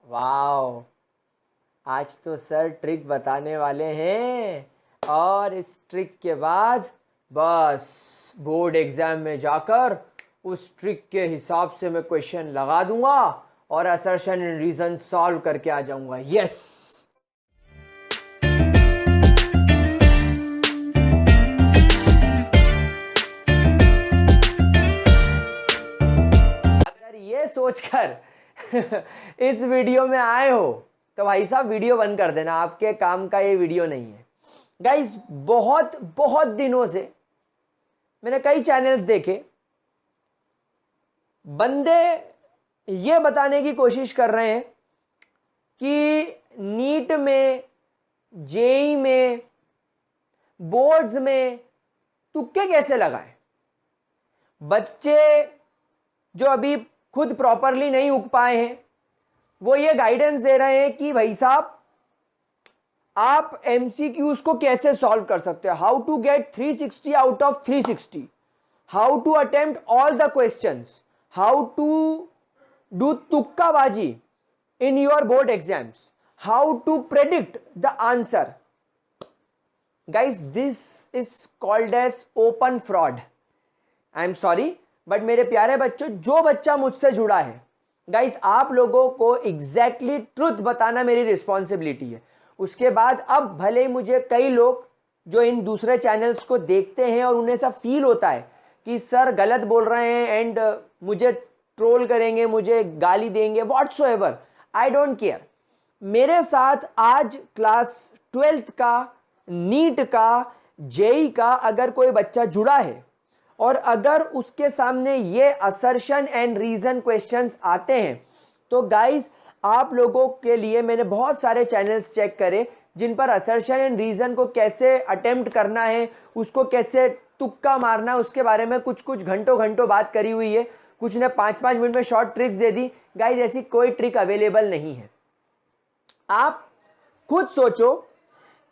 Wow, आज तो sir trick बताने वाले हैं और इस ट्रिक के बाद बस बोर्ड एग्जाम में जाकर उस ट्रिक के हिसाब से मैं क्वेश्चन लगा दूंगा और असर्शन एंड रीजन सॉल्व करके आ जाऊंगा। यस, अगर ये सोचकर इस वीडियो में आए हो तो भाई साहब वीडियो बंद कर देना, आपके काम का ये वीडियो नहीं है। गाइस, बहुत बहुत दिनों से मैंने कई चैनल्स देखे, बंदे ये बताने की कोशिश कर रहे हैं कि नीट में, जेई में, बोर्ड्स में तुक्के कैसे लगाएं। बच्चे जो अभी खुद प्रॉपरली नहीं उग पाए हैं वो ये गाइडेंस दे रहे हैं कि भाई साहब आप एमसीक्यूज को कैसे सॉल्व कर सकते हो, how to get 360 out of 360, how to attempt all the questions, how to do तुक्काबाजी in your board exams, how to predict the answer. Guys, this is called as open fraud. I am sorry, but मेरे प्यारे बच्चों, जो बच्चा मुझसे जुड़ा है, guys आप लोगों को एग्जैक्टली ट्रुथ बताना मेरी रिस्पॉन्सिबिलिटी है। उसके बाद अब भले ही मुझे कई लोग जो इन दूसरे चैनल्स को देखते हैं और उन्हें ऐसा फील होता है कि सर गलत बोल रहे हैं एंड मुझे ट्रोल करेंगे, मुझे गाली देंगे, व्हाटसोएवर, आई डोंट केयर। मेरे साथ आज क्लास 12th का, नीट का, जेई का अगर कोई बच्चा जुड़ा है और अगर उसके सामने ये असर्शन एंड रीजन क्वेश्चंस आते हैं तो गाइस आप लोगों के लिए मैंने बहुत सारे चैनल्स चेक करे जिन पर असर्शन एंड रीजन को कैसे अटेम्प्ट करना है, उसको कैसे तुक्का मारना है, उसके बारे में कुछ कुछ घंटों घंटों बात करी हुई है। कुछ ने 5-5 मिनट में शॉर्ट ट्रिक्स दे दी। गाइस, ऐसी कोई ट्रिक अवेलेबल नहीं है। आप खुद सोचो,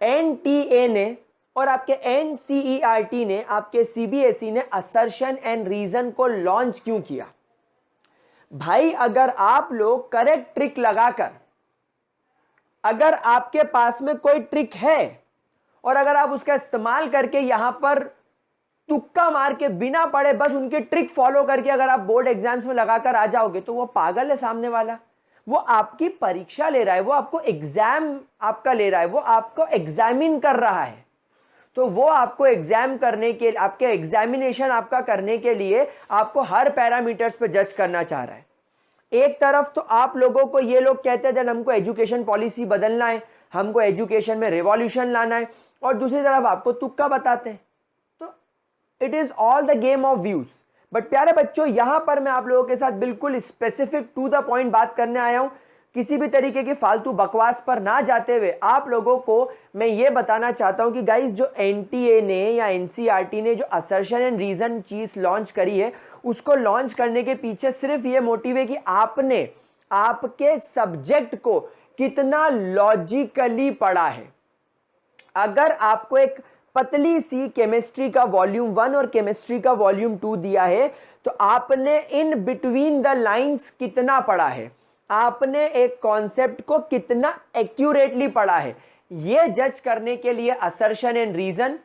एनटीए ने और आपके एनसीईआरटी ने, आपके सीबीएसई ने असर्शन एंड रीजन को लॉन्च क्यों किया? भाई, अगर आप लोग करेक्ट ट्रिक लगाकर, अगर आपके पास में कोई ट्रिक है और अगर आप उसका इस्तेमाल करके यहां पर तुक्का मार के बिना पढ़े बस उनके ट्रिक फॉलो करके अगर आप बोर्ड एग्जाम्स में लगाकर आ जाओगे तो वो पागल है सामने वाला। वो आपकी परीक्षा ले रहा है, वो आपको एग्जाम आपका ले रहा है, वो आपको एग्जामिन कर रहा है। तो वो आपको एग्जाम करने के, आपके एग्जामिनेशन आपका करने के लिए आपको हर पैरामीटर्स पे जज करना चाह रहा है। एक तरफ तो आप लोगों को ये लोग कहते हैं हमको एजुकेशन पॉलिसी बदलना है, हमको एजुकेशन में रिवॉल्यूशन लाना है, और दूसरी तरफ आपको तुक्का बताते हैं। तो it is all the game of views. But प्यारे बच्चों, यहां पर मैं आप लोगों के साथ बिल्कुल स्पेसिफिक टू द पॉइंट बात करने आया हूं। किसी भी तरीके की फालतू बकवास पर ना जाते हुए आप लोगों को मैं ये बताना चाहता हूं कि गाइस, जो एनटीए ने या एनसीईआरटी ने जो असर्शन एंड रीजन चीज लॉन्च करी है, उसको लॉन्च करने के पीछे सिर्फ ये मोटिव है कि आपने आपके सब्जेक्ट को कितना लॉजिकली पढ़ा है। अगर आपको एक पतली सी केमिस्ट्री का वॉल्यूम 1 और केमिस्ट्री का वॉल्यूम 2 दिया है तो आपने इन बिटवीन द लाइंस कितना पढ़ा है, आपने एक कॉन्सेप्ट को कितना एक्यूरेटली पढ़ा है, यह जज करने के लिए असर्शन एंड रीजन,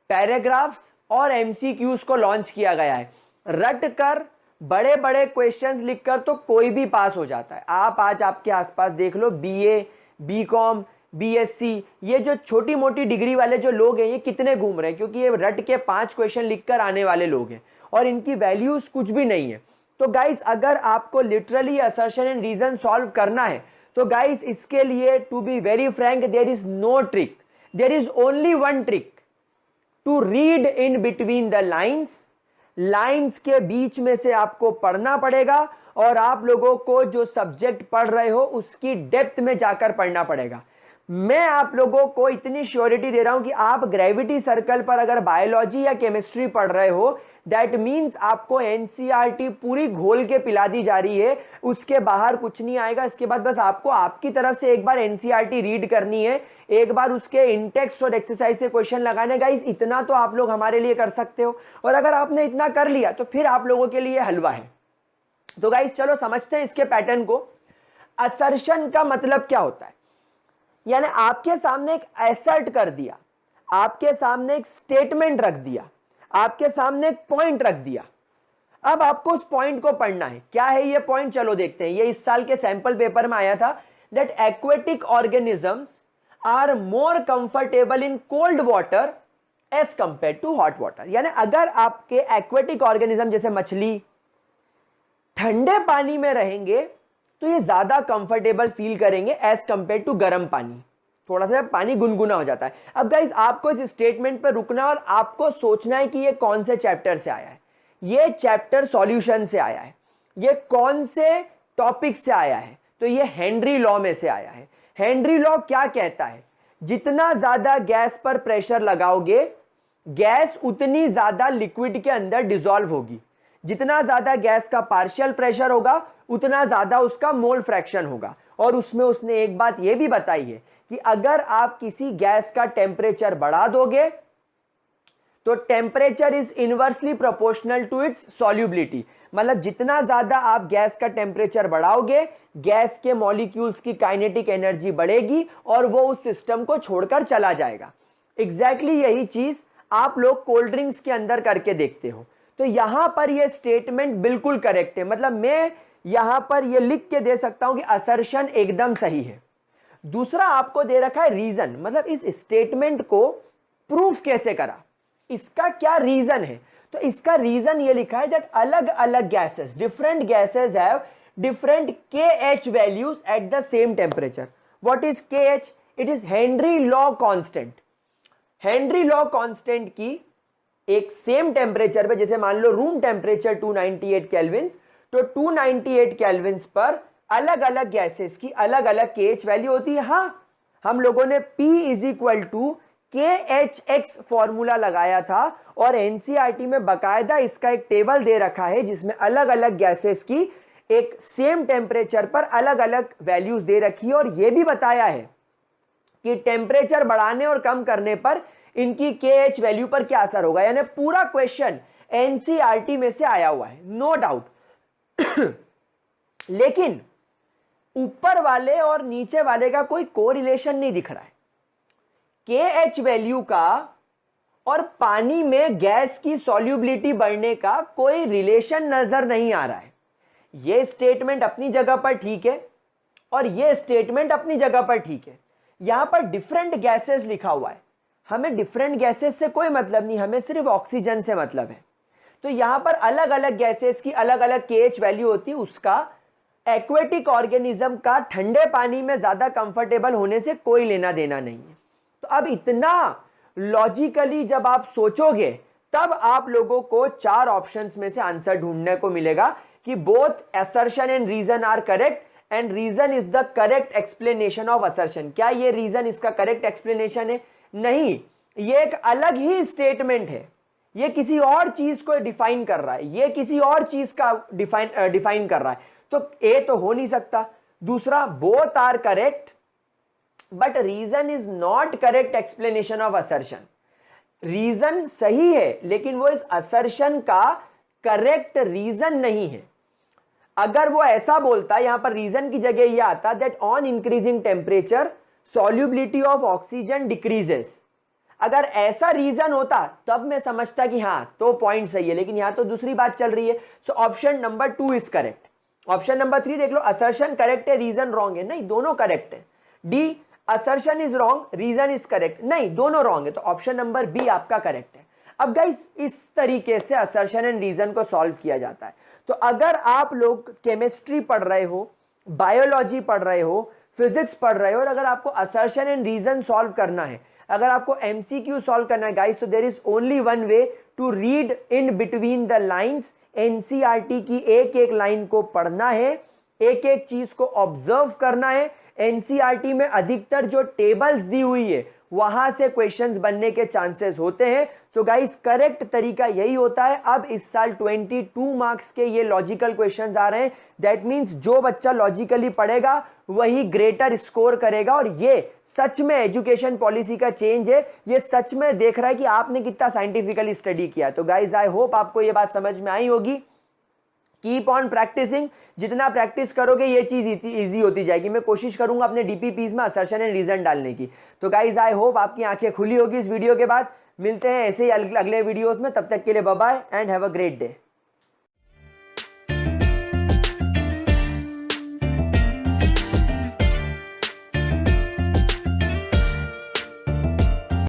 पैराग्राफ्स और एमसीक्यूज को लॉन्च किया गया है। रट कर बड़े बड़े क्वेश्चंस लिखकर तो कोई भी पास हो जाता है। आप आज आपके आसपास देख लो, बीए, बीकॉम, बीएससी, ये जो छोटी मोटी डिग्री वाले जो लोग हैं ये कितने घूम रहे हैं, क्योंकि ये रट के 5 क्वेश्चन लिखकर आने वाले लोग हैं और इनकी वैल्यूज कुछ भी नहीं है। तो गाइस, अगर आपको literally assertion and reason solve करना है तो गाइस इसके लिए, to be very frank, there is no trick, there is only one trick, to read in between the lines. Lines के बीच में से आपको पढ़ना पड़ेगा और आप लोगों को जो सब्जेक्ट पढ़ रहे हो उसकी डेप्थ में जाकर पढ़ना पड़ेगा। मैं आप लोगों को इतनी श्योरिटी दे रहा हूं कि आप ग्रेविटी सर्कल पर अगर बायोलॉजी या केमिस्ट्री पढ़ रहे हो, दैट मीन्स आपको एनसीईआरटी पूरी घोल के पिला दी जा रही है, उसके बाहर कुछ नहीं आएगा। इसके बाद बस आपको आपकी तरफ से एक बार एनसीईआरटी रीड करनी है, एक बार उसके इंटेक्स्ट और एक्सरसाइज से क्वेश्चन लगाने। गाइस, इतना तो आप लोग हमारे लिए कर सकते हो, और अगर आपने इतना कर लिया तो फिर आप लोगों के लिए हलवा है। तो गाइस, चलो समझते हैं इसके पैटर्न को। असर्शन का मतलब क्या होता है, यानी आपके सामने एक एसर्ट कर दिया, आपके सामने एक स्टेटमेंट रख दिया, आपके सामने एक पॉइंट रख दिया। अब आपको उस पॉइंट को पढ़ना है। क्या है ये पॉइंट, चलो देखते हैं। ये इस साल के सैंपल पेपर में आया था that aquatic organisms are more comfortable in cold water as compare to hot water. यानी अगर आपके एक्वेटिक ऑर्गेनिज्म जैसे मछली ठंडे पानी में रहेंगे तो ये ज्यादा कंफर्टेबल फील करेंगे एज कंपेयर टू गर्म पानी। थोड़ा सा पानी गुनगुना हो जाता है। अब गाइस आपको इस स्टेटमेंट पर रुकना और आपको सोचना है कि ये कौन से चैप्टर से आया है। ये चैप्टर सॉल्यूशन से आया है, ये कौन से टॉपिक से आया है, तो ये हेनरी लॉ में से आया है। हेनरी लॉ क्या कहता है, जितना ज्यादा गैस पर प्रेशर लगाओगे गैस उतनी ज्यादा लिक्विड के अंदर डिसॉल्व होगी। जितना ज्यादा गैस का पार्शियल प्रेशर होगा उतना ज्यादा उसका मोल फ्रैक्शन होगा। और उसमें उसने एक बात यह भी बताई है कि अगर आप किसी गैस का टेम्परेचर बढ़ा दोगे तो temperature is inversely proportional to its solubility. मतलब जितना ज्यादा आप गैस का टेम्परेचर बढ़ाओगे गैस के मॉलिक्यूल्स की काइनेटिक एनर्जी बढ़ेगी और वो उस सिस्टम को छोड़कर चला जाएगा। एग्जैक्टली यही चीज आप लोग कोल्ड ड्रिंक्स के अंदर करके देखते हो। तो यहां पर यह स्टेटमेंट बिल्कुल करेक्ट है। मतलब मैं यहां पर यह लिख के दे सकता हूं कि असर्शन एकदम सही है। दूसरा आपको दे रखा है रीजन, मतलब इस स्टेटमेंट को प्रूफ कैसे करा, इसका क्या रीजन है। तो इसका रीजन ये लिखा है दैट अलग अलग gases, different gases have different KH values at the same temperature. What is KH? It is Henry law constant. Henry law constant की एक सेम टेम्परेचर पे, जैसे मान लो रूम टेम्परेचर 298 केल्विन्स, तो 298 केल्विन्स पर अलग अलग गैसेस की अलग अलग KH वैल्यू होती है। हाँ, हम लोगों ने P is equal to KHX formula लगाया था और एनसीईआरटी में बकायदा इसका एक टेबल दे रखा है जिसमें अलग अलग गैसेस की एक सेम टेम्परेचर पर अलग अलग वैल्यूज दे रखी है। और यह भी बताया है कि टेम्परेचर बढ़ाने और कम करने पर इनकी KH वैल्यू पर क्या असर होगा। यानी पूरा क्वेश्चन एनसीईआरटी में से आया हुआ है, नो डाउट। लेकिन ऊपर वाले और नीचे वाले का कोई कोरिलेशन नहीं दिख रहा है। KH वैल्यू का और पानी में गैस की सॉल्युबिलिटी बढ़ने का कोई रिलेशन नजर नहीं आ रहा है। यह स्टेटमेंट अपनी जगह पर ठीक है और यह स्टेटमेंट अपनी जगह पर ठीक है। यहां पर डिफरेंट गैसेस लिखा हुआ है, हमें डिफरेंट गैसेस से कोई मतलब नहीं, हमें सिर्फ ऑक्सीजन से मतलब है। तो यहां पर अलग अलग गैसेस की अलग अलग KH वैल्यू होती है, उसका एक्वेटिक ऑर्गेनिज्म का ठंडे पानी में ज्यादा कंफर्टेबल होने से कोई लेना देना नहीं है। तो अब इतना लॉजिकली जब आप सोचोगे तब आप लोगों को 4 ऑप्शंस में से आंसर ढूंढने को मिलेगा कि both assertion and reason are correct and reason is the correct explanation of assertion. क्या ये रीजन इसका करेक्ट एक्सप्लेनेशन है? नहीं, ये एक अलग ही स्टेटमेंट है, ये किसी और चीज को डिफाइन कर रहा है, ये किसी और चीज का डिफाइन कर रहा है। तो ए तो हो नहीं सकता। दूसरा, both are correct but reason is not correct explanation of assertion. Reason सही है लेकिन वो इस असर्शन का करेक्ट रीजन नहीं है। अगर वो ऐसा बोलता, यहां पर रीजन की जगह यह आता that on increasing temperature solubility of oxygen decreases, अगर ऐसा रीजन होता तब मैं समझता कि हां तो पॉइंट सही है, लेकिन यहां तो दूसरी बात चल रही है। So option number 2 is correct. Option number 3 देख लो, असर्शन करेक्ट है रीजन रॉन्ग है, नहीं दोनों करेक्ट है। D, assertion is wrong reason is correct, नहीं दोनों रॉन्ग है। तो ऑप्शन नंबर बी आपका करेक्ट है। अब गाइस इस तरीके से असर्शन एंड रीजन को सॉल्व किया जाता है। तो अगर आप लोग केमिस्ट्री पढ़ रहे हो, बायोलॉजी पढ़ रहे हो, फिजिक्स पढ़ रहे हो और अगर आपको असर्शन एंड रीजन सॉल्व करना है, अगर आपको MCQ सॉल्व करना है गाइस, तो there is only one way to read in between the lines. NCERT की एक एक लाइन को पढ़ना है, एक एक चीज को ऑब्जर्व करना है। एनसीईआरटी में अधिकतर जो टेबल्स दी हुई है वहां से क्वेश्चंस बनने के चांसेस होते हैं। सो गाइस करेक्ट तरीका यही होता है। अब इस साल 22 मार्क्स के ये लॉजिकल क्वेश्चंस आ रहे हैं। दैट मींस जो बच्चा लॉजिकली पढ़ेगा वही ग्रेटर स्कोर करेगा। और ये सच में एजुकेशन पॉलिसी का चेंज है, ये सच में देख रहा है कि आपने कितना साइंटिफिकली स्टडी किया। तो गाइस आई होप आपको ये बात समझ में आई होगी कीप ऑन प्रैक्टिसिंग, जितना प्रैक्टिस करोगे ये चीज इजी होती जाएगी। मैं कोशिश करूंगा अपने डीपीपीज में असर्शन एंड रीजन डालने की। तो गाइज आई होप आपकी आंखें खुली होगी इस वीडियो के बाद। मिलते हैं ऐसे ही अगले वीडियोस में, तब तक के लिए bye bye and have a great day.